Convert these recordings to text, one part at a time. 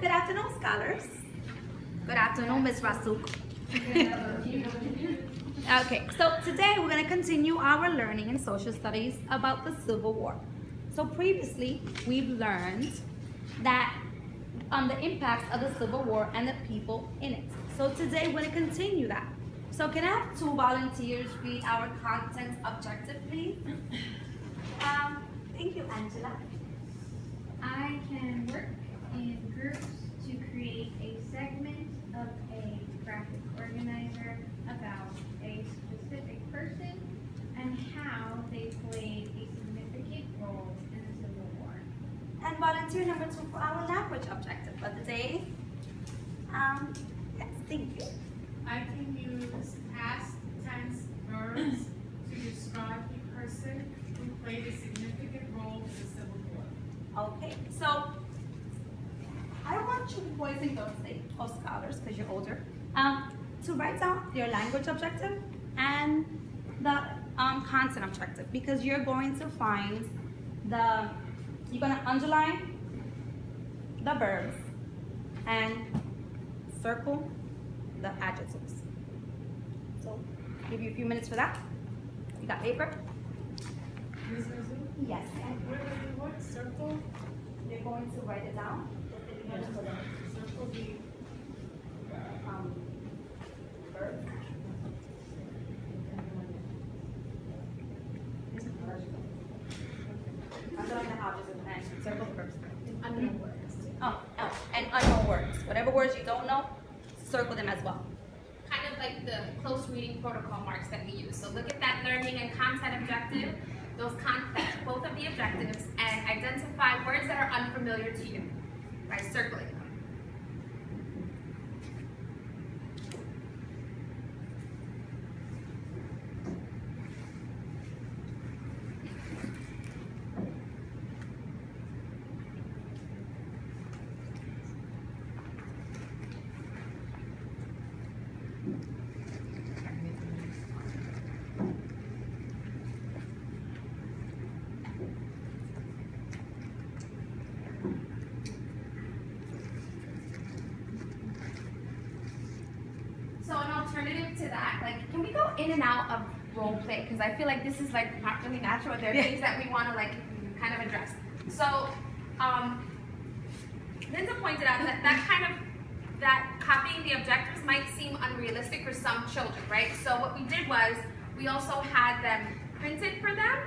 Good afternoon, scholars. Good afternoon, Ms. Rasuk. Okay, so today we're going to continue our learning in social studies about the Civil War. So previously, we've learned that the impacts of the Civil War and the people in it. So today we're going to continue that. So can I have two volunteers read our content objective, please? Thank you, Angela. I can work in groups to create a segment of a graphic organizer about a specific person and how they played a significant role in the Civil War. And volunteer number 2 for our language objective for the day. Yes, thank you. I can use past tense verbs to describe a person who played a significant role in the Civil War. Okay, so I want you boys and girls today, or scholars, because you're older, to write down your language objective and the content objective, because you're going to find you're going to underline the verbs and circle the adjectives. So, give you a few minutes for that. You got paper? Ms. Razoo? Yes. Where do you want circle? You're going to write it down. Circle the Verbs. Underline the adjectives and circle the verbs. unknown words. Oh, and unknown words. Whatever words you don't know, circle them as well. Kind of like the close reading protocol marks that we use. So look at that learning and content objective, both of the objectives, and identify words that are unfamiliar to you by circling them. So an alternative to that, like, can we go in and out of role play? Because I feel like this is like not really natural. There are things that we want to like kind of address. So, Linda pointed out that copying the objectives might seem unrealistic for some children, right? So what we did was we also had them printed for them,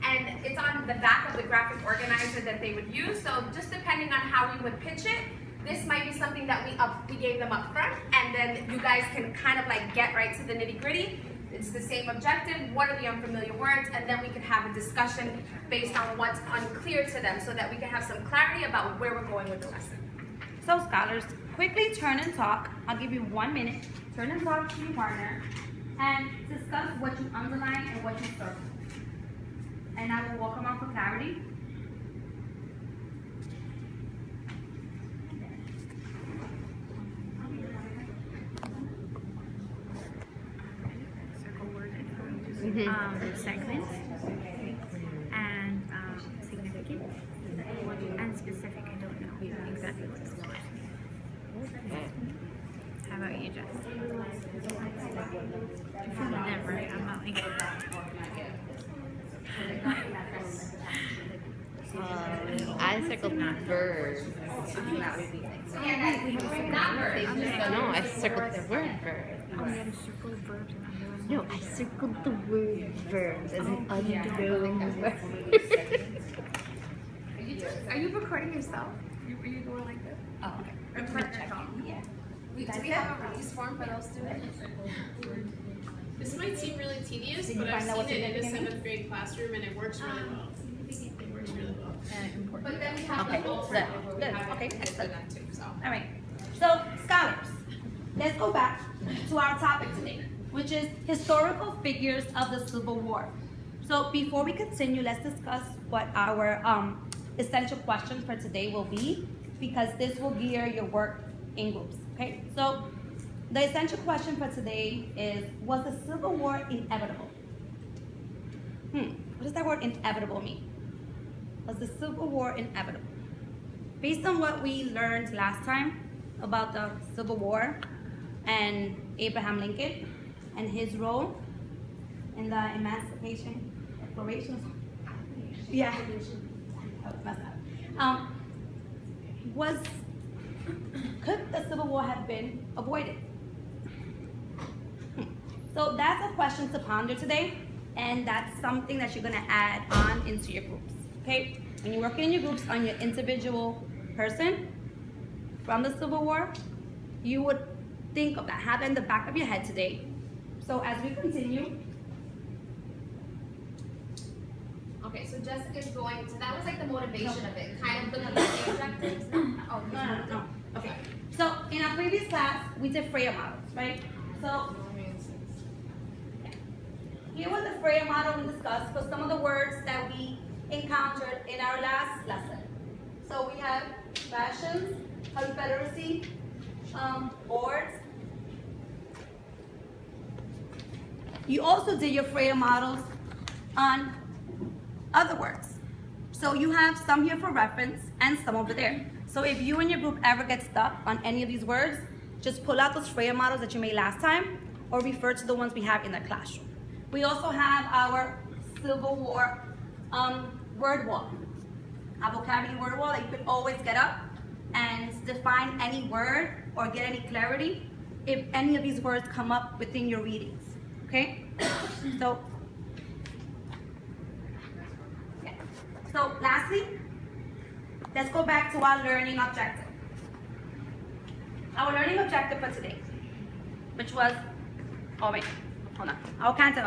and it's on the back of the graphic organizer that they would use. So just depending on how we would pitch it, this might be something that we gave them up front, and then you guys can kind of like get right to the nitty gritty. It's the same objective, what are the unfamiliar words, and then we could have a discussion based on what's unclear to them so that we can have some clarity about where we're going with the lesson. So scholars, quickly turn and talk. I'll give you 1 minute. Turn and talk to your partner and discuss what you underline and what you circle. And I will walk around for clarity. Segment and significant and specific. I don't know exactly what this is. How about you, Jess? Never. I'm not like. I circled verbs. No, I circled the word verb. No, I circled the word verbs as an underlying word. Are you recording yourself? Are you going like this? Oh, okay. Yeah. Do we have a release form for those students? This might seem really tedious, Did you but I've find out what seen it in a significant 7th grade classroom and it works really well. It works really well. But then we have Okay, the whole good, circle. good. We have Okay, it for excellent. that too, so. All right. So scholars, let's go back to our topic today, which is historical figures of the Civil War. So before we continue, let's discuss what our essential questions for today will be, because this will gear your work in groups. Okay. So the essential question for today is: was the Civil War inevitable? What does that word inevitable mean? Was the Civil War inevitable? based on what we learned last time about the Civil War and Abraham Lincoln and his role in the Emancipation Declaration. Yeah. Could the Civil War have been avoided? So that's a question to ponder today, and that's something that you're gonna add on into your groups, okay? When you're working in your groups on your individual person from the Civil War, you would think of that, have it in the back of your head today. So as we continue. Okay, so Jessica's going, so that was like the motivation of it, kind of looking at the objectives. Oh, No. Okay. So in our previous class, we did Freya models, right? So here was the Freya model we discussed for some of the words that we encountered in our last lesson. So we have fashions, confederacy, boards. You also did your Freya models on other words. So you have some here for reference and some over there. So if you and your group ever get stuck on any of these words, just pull out those Freya models that you made last time or refer to the ones we have in the classroom. We also have our Civil War word wall, a vocabulary word wall that you could always get up and define any word or get any clarity if any of these words come up within your readings, okay? So lastly, let's go back to our learning objective. Our learning objective for today, which was, hold on, our content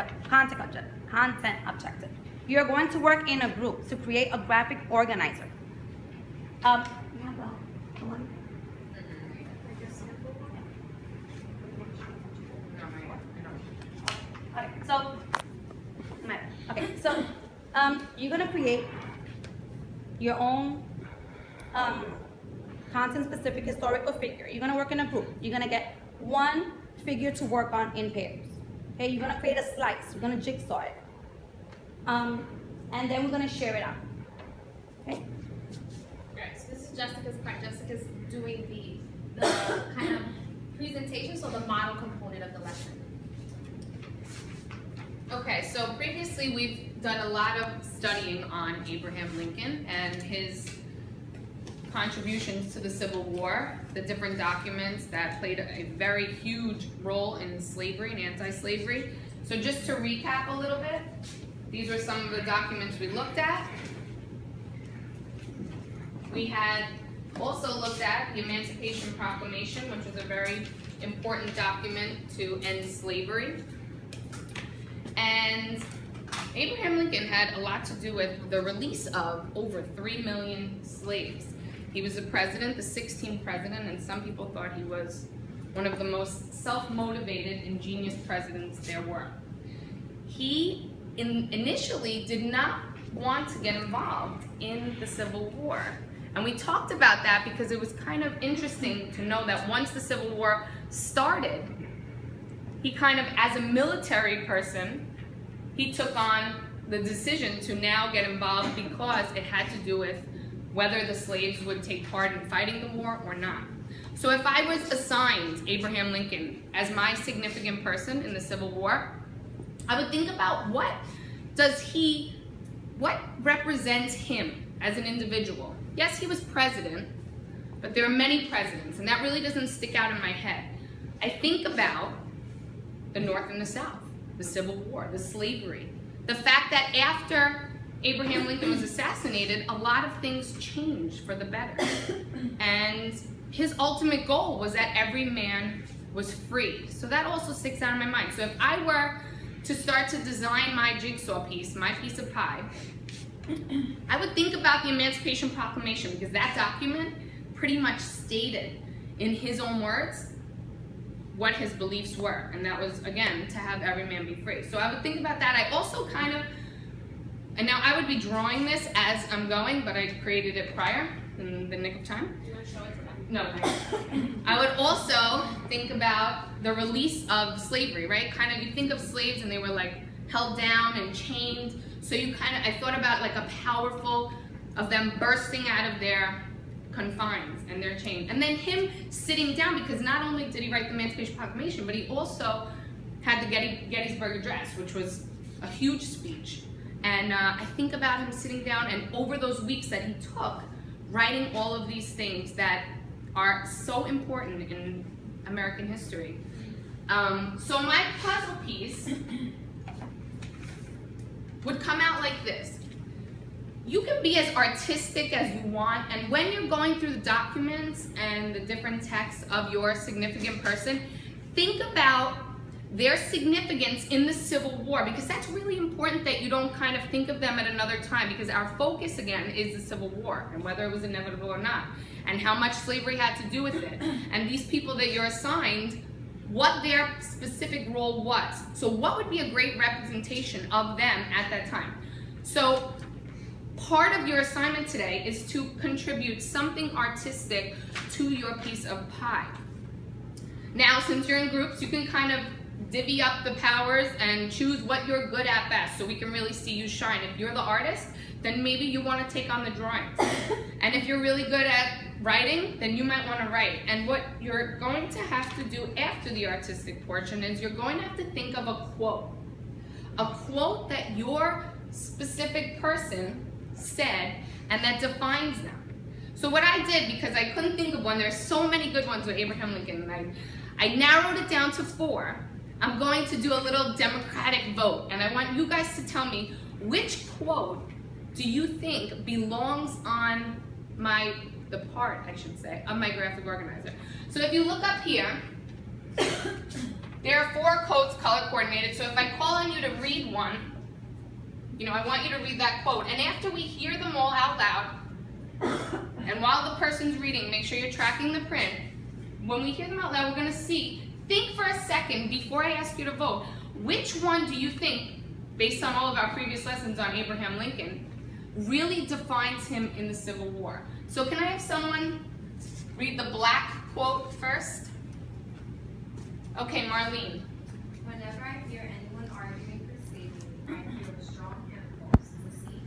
objective. You're going to work in a group to create a graphic organizer. You're gonna create your own content-specific historical figure. You're gonna work in a group. You're gonna get one figure to work on in pairs. Okay, you're gonna create a slice. You're gonna jigsaw it, and then we're gonna share it out. Okay. Alright, so this is Jessica's part. Jessica's doing the kind of presentation, so the model component of the lesson. Okay, so previously we've done a lot of studying on Abraham Lincoln and his contributions to the Civil War, the different documents that played a very huge role in slavery and anti-slavery. So just to recap a little bit, these were some of the documents we looked at. We had also looked at the Emancipation Proclamation, which was a very important document to end slavery. And Abraham Lincoln had a lot to do with the release of over 3 million slaves. He was the president, the 16th president, and some people thought he was one of the most self-motivated, ingenious presidents there were. He initially did not want to get involved in the Civil War. And we talked about that because it was kind of interesting to know that once the Civil War started, he kind of, as a military person, he took on the decision to now get involved because it had to do with whether the slaves would take part in fighting the war or not. So if I was assigned Abraham Lincoln as my significant person in the Civil War, I would think about what represents him as an individual. Yes, he was president, but there are many presidents, and that really doesn't stick out in my head. I think about the North and the South, the Civil War, the slavery, the fact that after Abraham Lincoln was assassinated, a lot of things changed for the better. And his ultimate goal was that every man was free. So that also sticks out in my mind. So if I were to start to design my jigsaw piece, my piece of pie, I would think about the Emancipation Proclamation, because that document pretty much stated in his own words what his beliefs were, and that was, again, to have every man be free. So I would think about that. I also kind of, and now I would be drawing this as I'm going, but I created it prior in the nick of time. Do you want to show it to them? No. I would also think about the release of slavery, right? Kind of, you think of slaves and they were like held down and chained. So you kind of, I thought about like a powerful, of them bursting out of their confines and they're chained. And then him sitting down, because not only did he write the Emancipation Proclamation, but he also had the Gettysburg Address, which was a huge speech. And I think about him sitting down and over those weeks that he took, writing all of these things that are so important in American history. So my puzzle piece would come out like this. You can be as artistic as you want, and when you're going through the documents and the different texts of your significant person, think about their significance in the Civil War, because that's really important that you don't kind of think of them at another time, because our focus again is the Civil War and whether it was inevitable or not, and how much slavery had to do with it, and these people that you're assigned, what their specific role was. So what would be a great representation of them at that time? So part of your assignment today is to contribute something artistic to your piece of pie. Now, since you're in groups, you can kind of divvy up the powers and choose what you're good at best so we can really see you shine. If you're the artist, then maybe you want to take on the drawings. And if you're really good at writing, then you might want to write. And what you're going to have to do after the artistic portion is you're going to have to think of a quote that your specific person said and that defines them. So what I did, because I couldn't think of one, there's so many good ones with Abraham Lincoln, and I narrowed it down to 4. I'm going to do a little democratic vote, and I want you guys to tell me which quote do you think belongs on the part, I should say, of my graphic organizer. So if you look up here, there are 4 quotes color coordinated, so if I call on you to read one, you know, I want you to read that quote, and after we hear them all out loud, and while the person's reading, make sure you're tracking the print. When we hear them out loud, we're going to see, think for a second before I ask you to vote, which one do you think, based on all of our previous lessons on Abraham Lincoln, really defines him in the Civil War? So can I have someone read the black quote first? Okay, Marlene. Whenever I hear anyone arguing for slavery, I feel a strong impulse to see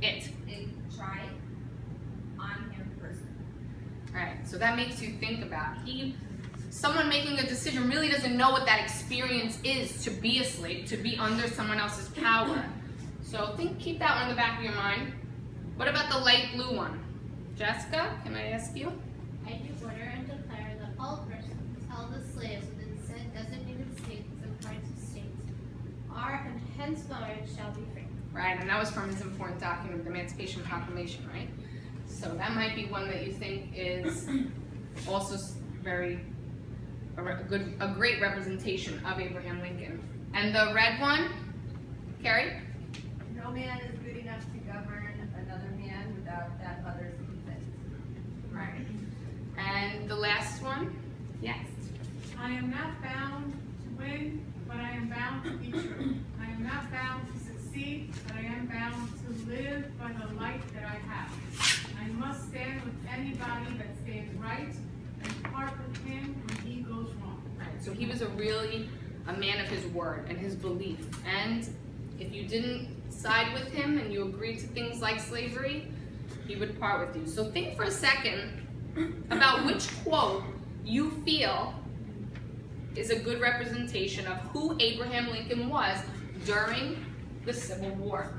if it tried on him personally. Alright, so that makes you think about someone making a decision really doesn't know what that experience is to be a slave, to be under someone else's power. So keep that one in the back of your mind. What about the light blue one? Jessica, can I ask you? I do order and declare that all persons held as slaves within said designated states and parts of states are and henceforward shall be free. Right, and that was from his important document, the Emancipation Proclamation, right? So that might be one that you think is also a great representation of Abraham Lincoln. And the red one, Carrie? No man is good enough to govern another man without that other's consent. Right. And the last one? Yes. I am not bound to win, but I am bound to be true. I am not bound to succeed, but I am bound to live by the light that I have. I must stand with anybody that stands right and part with him when he goes wrong. Right. So he was a man of his word and his belief. And if you didn't side with him and you agreed to things like slavery, he would part with you. So think for a second about which quote you feel is a good representation of who Abraham Lincoln was during the Civil War.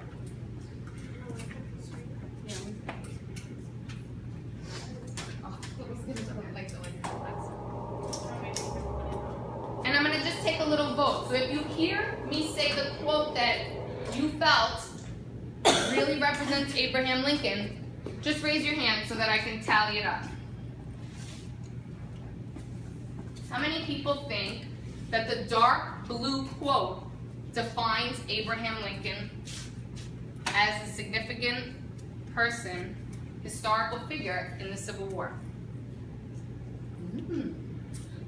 And I'm going to just take a little vote. So if you hear me say the quote that you felt really represents Abraham Lincoln, just raise your hand so that I can tally it up. How many people think that the dark blue quote defines Abraham Lincoln as a significant person, historical figure in the Civil War?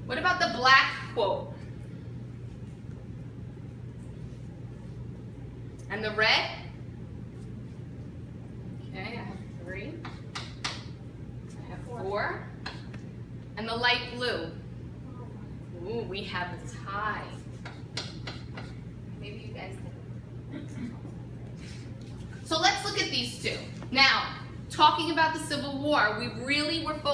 What about the black quote? And the red? Okay, I have 3. I have 4. And the light blue? Ooh, we have a tie. Maybe you guys did. So let's look at these two. Now, talking about the Civil War. We really were focused